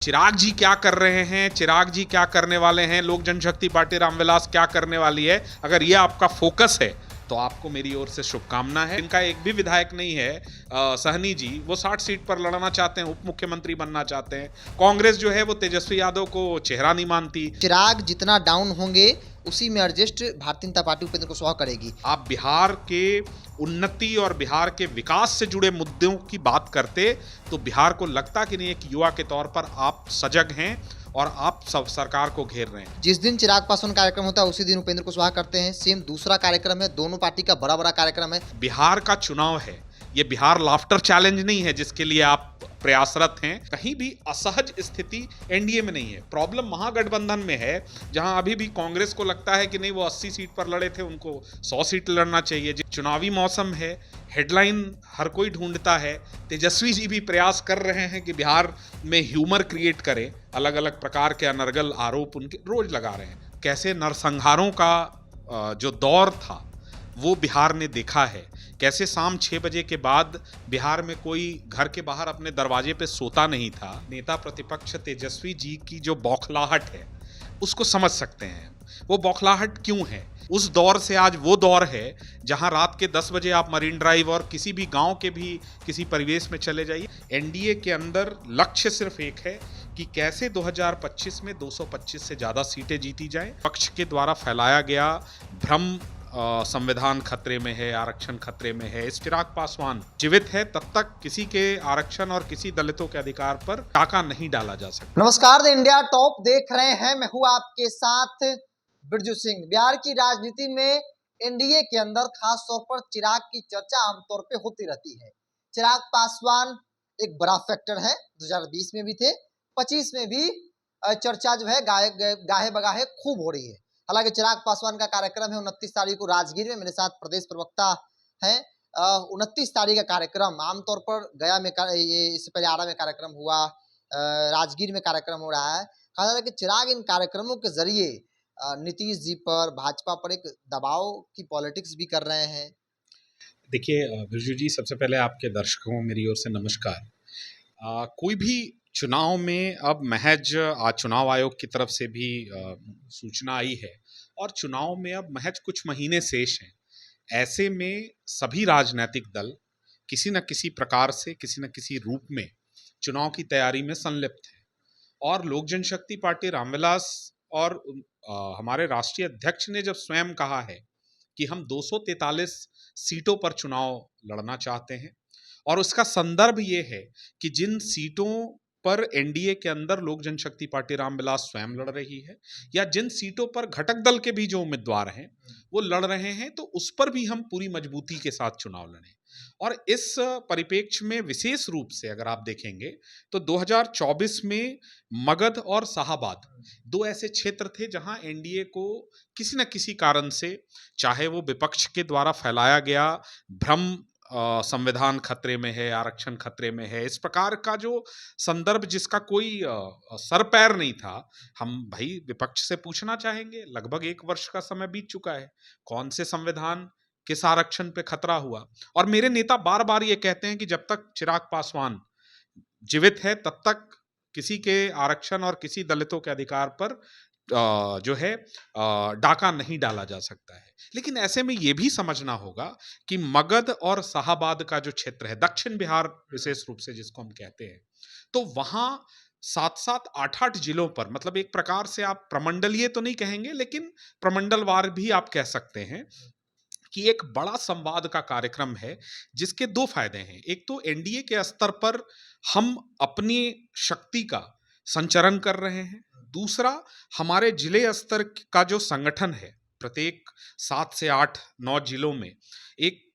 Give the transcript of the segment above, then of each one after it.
चिराग जी क्या कर रहे हैं, चिराग जी क्या करने वाले हैं, लोक जनशक्ति पार्टी रामविलास क्या करने वाली है, अगर ये आपका फोकस है तो आपको मेरी ओर से शुभकामना है। इनका एक भी विधायक नहीं है, सहनी जी, वो 60 सीट पर लड़ना चाहते हैं, उप मुख्यमंत्री बनना चाहते हैं। कांग्रेस जो है वो तेजस्वी यादव को चेहरा नहीं मानती। चिराग जितना डाउन होंगे उसी में एडजस्ट भारतीय जनता पार्टी उपेंद्र कुशवाहा करेगी। आप बिहार के उन्नति और बिहार के विकास से जुड़े मुद्दों की बात करते तो बिहार को लगता कि नहीं, एक युवा के तौर पर आप सजग हैं और आप सब सरकार को घेर रहे हैं। जिस दिन चिराग पासवान कार्यक्रम होता है उसी दिन उपेंद्र कुशवाहा करते हैं। सेम दूसरा कार्यक्रम है, दोनों पार्टी का बड़ा बड़ा कार्यक्रम है। बिहार का चुनाव है, ये बिहार लाफ्टर चैलेंज नहीं है जिसके लिए आप प्रयासरत हैं। कहीं भी असहज स्थिति एनडीए में नहीं है। प्रॉब्लम महागठबंधन में है, जहां अभी भी कांग्रेस को लगता है कि नहीं, वो 80 सीट पर लड़े थे, उनको 100 सीट लड़ना चाहिए। चुनावी मौसम है, हेडलाइन हर कोई ढूंढता है। तेजस्वी जी भी प्रयास कर रहे हैं कि बिहार में ह्यूमर क्रिएट करें, अलग अलग प्रकार के अनर्गल आरोप उनके रोज लगा रहे हैं। कैसे नरसंहारों का जो दौर था वो बिहार ने देखा है, कैसे शाम 6 बजे के बाद बिहार में कोई घर के बाहर अपने दरवाजे पे सोता नहीं था। नेता प्रतिपक्ष तेजस्वी जी की जो बौखलाहट है उसको समझ सकते हैं। वो बौखलाहट क्यों है? उस दौर से आज वो दौर है जहां रात के 10 बजे आप मरीन ड्राइव और किसी भी गांव के भी किसी परिवेश में चले जाइए। एनडीए के अंदर लक्ष्य सिर्फ एक है कि कैसे 2025 में 225 से ज्यादा सीटें जीती जाएं। पक्ष के द्वारा फैलाया गया भ्रम, संविधान खतरे में है, आरक्षण खतरे में है, चिराग पासवान जीवित है तब तक किसी के आरक्षण और किसी दलितों के अधिकार पर टाका नहीं डाला जा सकता। नमस्कार, द इंडिया टॉप देख रहे हैं, मैं हूं आपके साथ बिरजू सिंह। बिहार की राजनीति में एनडीए के अंदर खास तौर पर चिराग की चर्चा आमतौर पे होती रहती है। चिराग पासवान एक बड़ा फैक्टर है, 2020 में भी थे, 25 में भी चर्चा जो है गाहे बगाहे खूब हो रही है। हालांकि चिराग पासवान का कार्यक्रम है 29 तारीख को राजगीर में। मेरे साथ प्रदेश प्रवक्ता है। 29 तारीख का कार्यक्रम आमतौर पर गया में ये इससे पहले आरा में कार्यक्रम हुआ, राजगीर में कार्यक्रम हो रहा है। कहा जा रहा है कि चिराग इन कार्यक्रमों के जरिए नीतीश जी पर, भाजपा पर एक दबाव की पॉलिटिक्स भी कर रहे हैं। देखिए बिरजू जी, सबसे पहले आपके दर्शकों को मेरी ओर से नमस्कार। कोई भी चुनाव में अब महज आज चुनाव आयोग की तरफ से भी सूचना आई है और चुनाव में अब महज कुछ महीने शेष हैं। ऐसे में सभी राजनीतिक दल किसी न किसी प्रकार से, किसी न किसी रूप में चुनाव की तैयारी में संलिप्त है। और लोक जनशक्ति पार्टी रामविलास और हमारे राष्ट्रीय अध्यक्ष ने जब स्वयं कहा है कि हम 243 सीटों पर चुनाव लड़ना चाहते हैं, और उसका संदर्भ ये है कि जिन सीटों पर एनडीए के अंदर लोक जनशक्ति पार्टी रामविलास स्वयं लड़ रही है, या जिन सीटों पर घटक दल के भी जो उम्मीदवार हैं वो लड़ रहे हैं, तो उस पर भी हम पूरी मजबूती के साथ चुनाव लड़ें। और इस परिप्रेक्ष्य में विशेष रूप से अगर आप देखेंगे तो 2024 में मगध और शाहाबाद दो ऐसे क्षेत्र थे जहां एनडीए को किसी न किसी कारण से, चाहे वो विपक्ष के द्वारा फैलाया गया भ्रम, संविधान खतरे में है, आरक्षण खतरे में है, इस प्रकार का जो संदर्भ जिसका कोई सर पैर नहीं था। हम भाई विपक्ष से पूछना चाहेंगे, लगभग 1 वर्ष का समय बीत चुका है, कौन से संविधान, किस आरक्षण पे खतरा हुआ? और मेरे नेता बार बार ये कहते हैं कि जब तक चिराग पासवान जीवित है तब तक किसी के आरक्षण और किसी दलितों के अधिकार पर जो है डाका नहीं डाला जा सकता है। लेकिन ऐसे में ये भी समझना होगा कि मगध और शाहाबाद का जो क्षेत्र है, दक्षिण बिहार विशेष रूप से जिसको हम कहते हैं, तो वहां 7-7, 8-8 जिलों पर, मतलब एक प्रकार से आप प्रमंडलीय तो नहीं कहेंगे लेकिन प्रमंडलवार भी आप कह सकते हैं कि एक बड़ा संवाद का कार्यक्रम है जिसके 2 फायदे हैं। एक तो एनडीए के स्तर पर हम अपनी शक्ति का संचरण कर रहे हैं, दूसरा हमारे जिले स्तर का जो संगठन है, प्रत्येक 7 से 8-9 जिलों में एक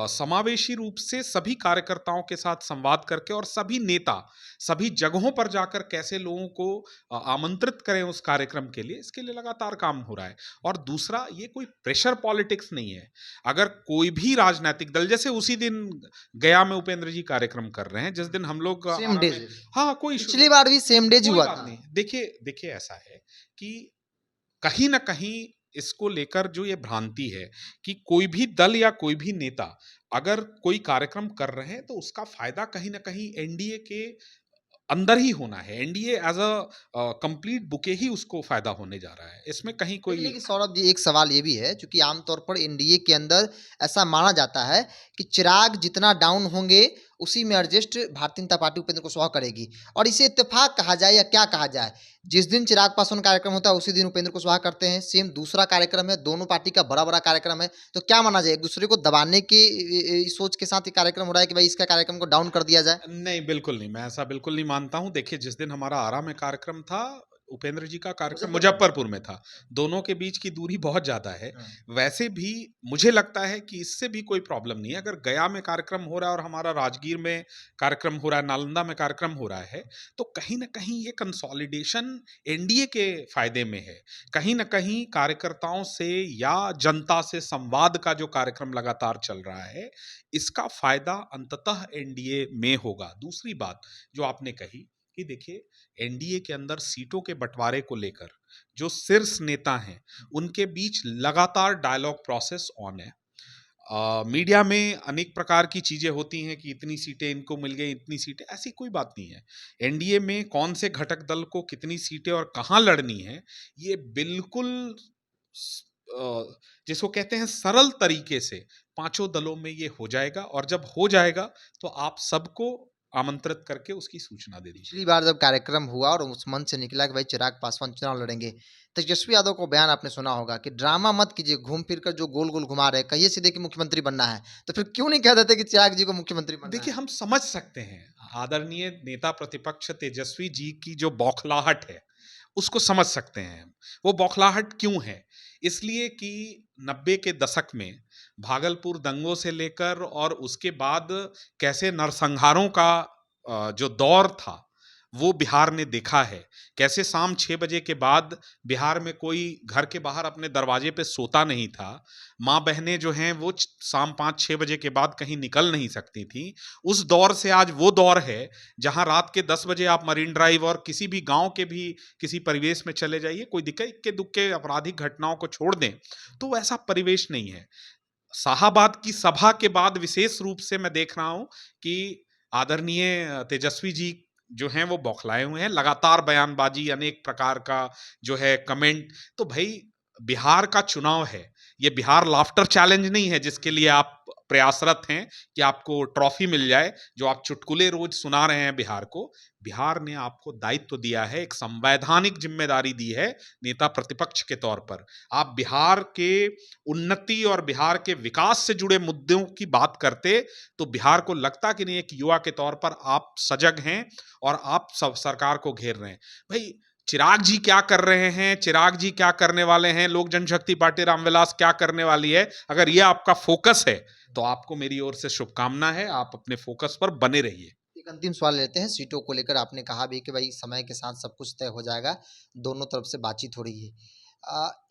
समावेशी रूप से सभी कार्यकर्ताओं के साथ संवाद करके और सभी नेता सभी जगहों पर जाकर कैसे लोगों को आमंत्रित करें उस कार्यक्रम के लिए, इसके लिए लगातार काम हो रहा है। और दूसरा, ये कोई प्रेशर पॉलिटिक्स नहीं है। अगर कोई भी राजनीतिक दल, जैसे उसी दिन गया में उपेंद्र जी कार्यक्रम कर रहे हैं, जिस दिन हम लोग सेम डे, हाँ, कोई पिछली बार भी सेम डे हुआ था। नहीं, देखिए ऐसा है कि कहीं ना कहीं इसको लेकर जो ये भ्रांति है कि कोई भी दल या कोई भी नेता अगर कोई कार्यक्रम कर रहे हैं तो उसका फायदा कहीं ना कहीं एनडीए के अंदर ही होना है। NDA as a complete bouquet ही उसको फायदा होने जा रहा है, इसमें कहीं कोई। लेकिन सौरभ जी एक सवाल ये भी है, क्योंकि आमतौर पर एनडीए के अंदर ऐसा माना जाता है कि चिराग जितना डाउन होंगे उसी में एडजस्ट भारतीय जनता पार्टी उपेंद्र कुशवाहा करेगी, और इसे इत्तेफाक कहा जाए या क्या कहा जाए, जिस दिन चिराग पासवान कार्यक्रम होता है उसी दिन उपेंद्र कुशवाहा करते हैं, सेम दूसरा कार्यक्रम है, दोनों पार्टी का बड़ा बड़ा कार्यक्रम है, तो क्या माना जाए, एक दूसरे को दबाने के सोच के साथ ये कार्यक्रम हो रहा है कि भाई इसका कार्यक्रम को डाउन कर दिया जाए? नहीं, बिल्कुल नहीं, मैं ऐसा बिल्कुल नहीं मानता हूँ। देखिए, जिस दिन हमारा आरा में कार्यक्रम था, उपेंद्र जी का कार्यक्रम मुजफ्फरपुर में था। दोनों के बीच की दूरी बहुत ज़्यादा है। वैसे भी मुझे लगता है कि इससे भी कोई प्रॉब्लम नहीं है। अगर गया में कार्यक्रम हो रहा है और हमारा राजगीर में कार्यक्रम हो रहा है, नालंदा में कार्यक्रम हो रहा है, तो कहीं न कहीं ये कंसोलिडेशन एनडीए के फ़ायदे में है। कहीं न कहीं कार्यकर्ताओं से या जनता से संवाद का जो कार्यक्रम लगातार चल रहा है, इसका फ़ायदा अंततः एनडीए में होगा। दूसरी बात जो आपने कही कि देखिए, एनडीए के अंदर सीटों के बंटवारे को लेकर जो शीर्ष नेता हैं, उनके बीच लगातार डायलॉग प्रोसेस ऑन है। मीडिया में अनेक प्रकार की चीजें होती हैं कि इतनी सीटें इनको मिल गई, इतनी सीटें, ऐसी कोई बात नहीं है। एनडीए में कौन से घटक दल को कितनी सीटें और कहाँ लड़नी है, ये बिल्कुल स- अ, जिसको कहते हैं सरल तरीके से पांचों दलों में ये हो जाएगा, और जब हो जाएगा तो आप सबको आमंत्रित करके उसकी सूचना दे दी पिछली जाएगी। बार जब कार्यक्रम हुआ और उस मंच से निकला कि भाई चिराग पासवान चुनाव लड़ेंगे, तेजस्वी यादव को बयान आपने सुना होगा कि ड्रामा मत कीजिए, घूम फिर कर जो गोल गोल घुमा रहे हैं, कहिए सीधे कि मुख्यमंत्री बनना है, तो फिर क्यों नहीं कह देते कि चिराग जी को मुख्यमंत्री बनना देखिए, है? हम समझ सकते हैं आदरणीय नेता प्रतिपक्ष तेजस्वी जी की जो बौखलाहट है, उसको समझ सकते हैं हम। वो बौखलाहट क्यों है? इसलिए कि 90 के दशक में भागलपुर दंगों से लेकर और उसके बाद कैसे नरसंहारों का जो दौर था, वो बिहार ने देखा है। कैसे शाम 6 बजे के बाद बिहार में कोई घर के बाहर अपने दरवाजे पे सोता नहीं था। माँ-बहनें जो हैं वो शाम 5-6 बजे के बाद कहीं निकल नहीं सकती थीं। उस दौर से आज वो दौर है जहाँ रात के 10 बजे आप मरीन ड्राइव और किसी भी गाँव के भी किसी परिवेश में चले जाइए, कोई दिक्कत इक्के-दुक्के आपराधिक घटनाओं को छोड़ दें, तो वैसा परिवेश नहीं है। शाहाबाद की सभा के बाद विशेष रूप से मैं देख रहा हूँ कि आदरणीय तेजस्वी जी जो हैं वो बौखलाए हुए हैं। लगातार बयानबाजी, अनेक प्रकार का जो है कमेंट। तो भाई, बिहार का चुनाव है, ये बिहार लाफ्टर चैलेंज नहीं है जिसके लिए आप प्रयासरत हैं कि आपको ट्रॉफी मिल जाए, जो आप चुटकुले रोज सुना रहे हैं बिहार को। बिहार ने आपको दायित्व दिया है, एक संवैधानिक जिम्मेदारी दी है नेता प्रतिपक्ष के तौर पर। आप बिहार के उन्नति और बिहार के विकास से जुड़े मुद्दों की बात करते, तो बिहार को लगता कि नहीं, एक युवा के तौर पर आप सजग हैं और आप सब सरकार को घेर रहे हैं। भाई, चिराग जी क्या कर रहे हैं, चिराग जी क्या करने वाले हैं, लोक जनशक्ति पार्टी रामविलास क्या करने वाली है, अगर ये आपका फोकस है तो आपको मेरी ओर से शुभकामना है। आप अपने फोकस पर बने रहिए। एक अंतिम सवाल लेते हैं सीटों को लेकर, आपने कहा भी कि भाई समय के साथ सब कुछ तय हो जाएगा, दोनों तरफ से बातचीत हो रही है।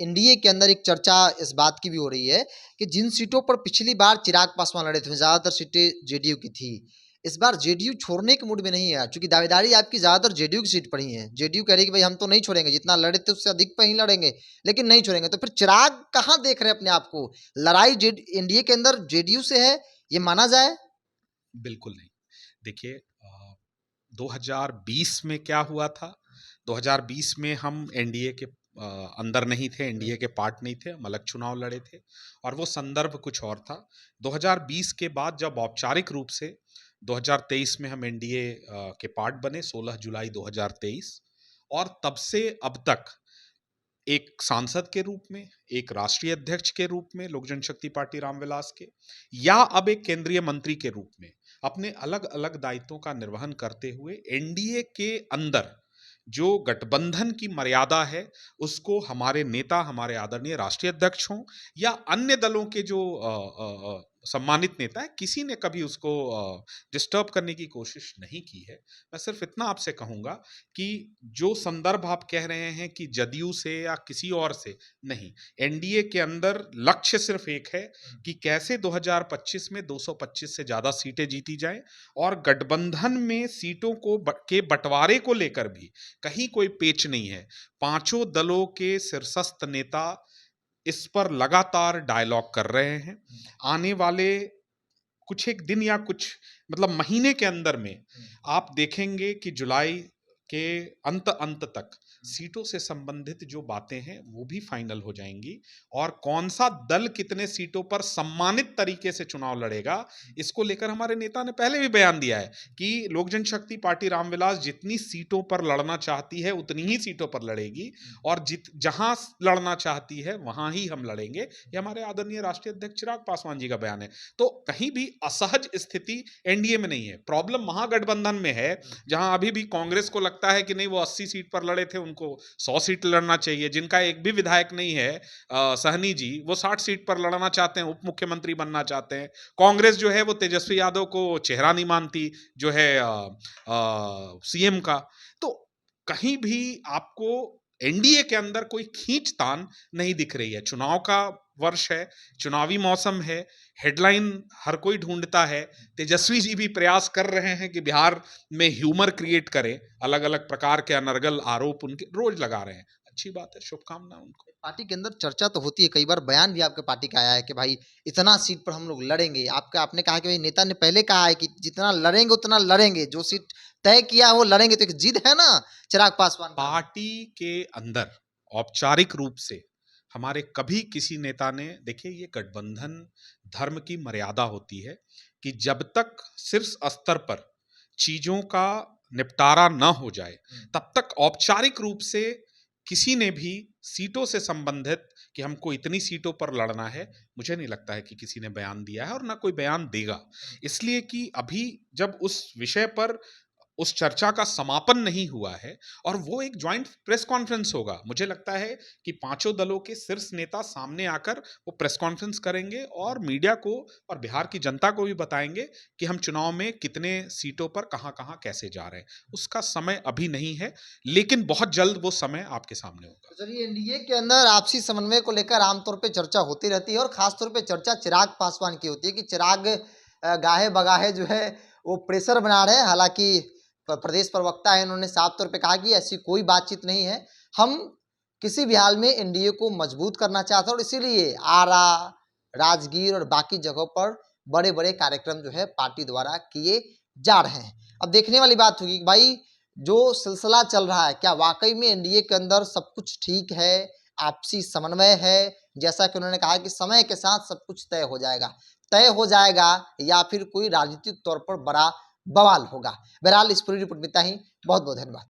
एनडीए के अंदर एक चर्चा इस बात की भी हो रही है कि जिन सीटों पर पिछली बार चिराग पासवान लड़े थे, ज़्यादातर सीटें जेडीयू की थी, इस बार जेडीयू छोड़ने के मूड में नहीं है, क्योंकि दावेदारी आपकी ज़्यादातर जेडीयू की सीट पर ही है। जेडीयू कह रही है कि भाई हम तो नहीं छोड़ेंगे, जितना लड़े थे उससे अधिक पे ही लड़ेंगे, लेकिन नहीं छोड़ेंगे। तो फिर चिराग कहाँ देख रहे हैं अपने आप को? लड़ाई एनडीए के अंदर जेडीयू से है, ये माना जाए? बिल्कुल नहीं। देखिए, 2020 में क्या हुआ था? 2020 में हम एनडीए के अंदर नहीं थे, एनडीए के पार्ट नहीं थे, हम अलग चुनाव लड़े थे और वो संदर्भ कुछ और था। 2020 के बाद जब औपचारिक रूप से 2023 में हम एनडीए के पार्ट बने, 16 जुलाई 2023, और तब से अब तक एक सांसद के रूप में, एक राष्ट्रीय अध्यक्ष के रूप में लोक जनशक्ति पार्टी रामविलास के, या अब एक केंद्रीय मंत्री के रूप में अपने अलग अलग दायित्वों का निर्वहन करते हुए एनडीए के अंदर जो गठबंधन की मर्यादा है, उसको हमारे नेता, हमारे आदरणीय राष्ट्रीय अध्यक्ष हों या अन्य दलों के जो सम्मानित नेता है, किसी ने कभी उसको डिस्टर्ब करने की कोशिश नहीं की है। मैं सिर्फ इतना आपसे कहूंगा कि जो संदर्भ आप कह रहे हैं कि जदयू से या किसी और से, नहीं, एनडीए के अंदर लक्ष्य सिर्फ एक है कि कैसे 2025 में 225 से ज्यादा सीटें जीती जाएं, और गठबंधन में सीटों को के बंटवारे को लेकर भी कहीं कोई पेच नहीं है। पांचों दलों के शीर्षस्थ नेता इस पर लगातार डायलॉग कर रहे हैं। आने वाले कुछ एक दिन या कुछ मतलब महीने के अंदर में आप देखेंगे कि जुलाई के अंत तक सीटों से संबंधित जो बातें हैं वो भी फाइनल हो जाएंगी और कौन सा दल कितने सीटों पर सम्मानित तरीके से चुनाव लड़ेगा इसको लेकर हमारे नेता ने पहले भी बयान दिया है कि लोक जनशक्ति पार्टी रामविलास जितनी सीटों पर लड़ना चाहती है उतनी ही सीटों पर लड़ेगी और जहां लड़ना चाहती है वहां ही हम लड़ेंगे। ये हमारे आदरणीय राष्ट्रीय अध्यक्ष चिराग पासवान जी का बयान है। तो कहीं भी असहज स्थिति एनडीए में नहीं है, प्रॉब्लम महागठबंधन में है जहां अभी भी कांग्रेस को लगता है कि नहीं वो 80 सीट पर लड़े थे, उनको 100 सीट लड़ना चाहिए। जिनका एक भी विधायक नहीं है सहनी जी, वो 60 सीट पर लड़ना चाहते हैं, उप मुख्यमंत्री बनना चाहते हैं। कांग्रेस जो है वो तेजस्वी यादव को चेहरा नहीं मानती जो है सीएम का। तो कहीं भी आपको एनडीए के अंदर कोई खींचतान नहीं दिख रही है। चुनाव का वर्ष है, चुनावी मौसम है, हेडलाइन हर कोई ढूंढता है। तेजस्वी जी भी प्रयास कर रहे हैं कि बिहार में ह्यूमर क्रिएट करें, अलग अलग प्रकार के अनर्गल आरोप उनके रोज लगा रहे हैं। अच्छी बात है, शुभकामना उनको। पार्टी के अंदर चर्चा तो होती है, कई बार बयान भी आपके पार्टी का आया है कि भाई इतना सीट पर हम लोग लड़ेंगे। आपने कहा कि भाई नेता ने पहले कहा है कि जितना लड़ेंगे उतना लड़ेंगे, जो सीट तय किया है वो लड़ेंगे। तो एक जिद है ना चिराग पासवान। पार्टी के अंदर औपचारिक रूप से हमारे कभी किसी नेता ने, देखिए ये गठबंधन धर्म की मर्यादा होती है कि जब तक शीर्ष स्तर पर चीजों का निपटारा न हो जाए तब तक औपचारिक रूप से किसी ने भी सीटों से संबंधित कि हमको इतनी सीटों पर लड़ना है, मुझे नहीं लगता है कि किसी ने बयान दिया है और ना कोई बयान देगा। इसलिए कि अभी जब उस विषय पर उस चर्चा का समापन नहीं हुआ है और वो एक ज्वाइंट प्रेस कॉन्फ्रेंस होगा। मुझे लगता है कि पांचों दलों के शीर्ष नेता सामने आकर वो प्रेस कॉन्फ्रेंस करेंगे और मीडिया को और बिहार की जनता को भी बताएंगे कि हम चुनाव में कितने सीटों पर कहां कैसे जा रहे हैं। उसका समय अभी नहीं है, लेकिन बहुत जल्द वो समय आपके सामने होगा। चलिए, एनडीए के अंदर आपसी समन्वय को लेकर आमतौर पर चर्चा होती रहती है और खासतौर पर चर्चा चिराग पासवान की होती है कि चिराग गाहे बगाहे जो है वो प्रेशर बना रहे हैं। हालांकि प्रदेश प्रवक्ता है, उन्होंने साफ तौर पे कहा कि ऐसी कोई बातचीत नहीं है, हम किसी भी हाल में एनडीए को मजबूत करना चाहते हैं और इसीलिए आरा, राजगीर और बाकी जगहों पर बड़े बड़े कार्यक्रम जो है पार्टी द्वारा किए जा रहे हैं। अब देखने वाली बात होगी कि भाई जो सिलसिला चल रहा है क्या वाकई में एनडीए के अंदर सब कुछ ठीक है, आपसी समन्वय है। जैसा कि उन्होंने कहा कि समय के साथ सब कुछ तय हो जाएगा या फिर कोई राजनीतिक तौर पर बड़ा बवाल होगा। बहरहाल इस पूरी रिपोर्ट में इतना ही। बहुत बहुत धन्यवाद।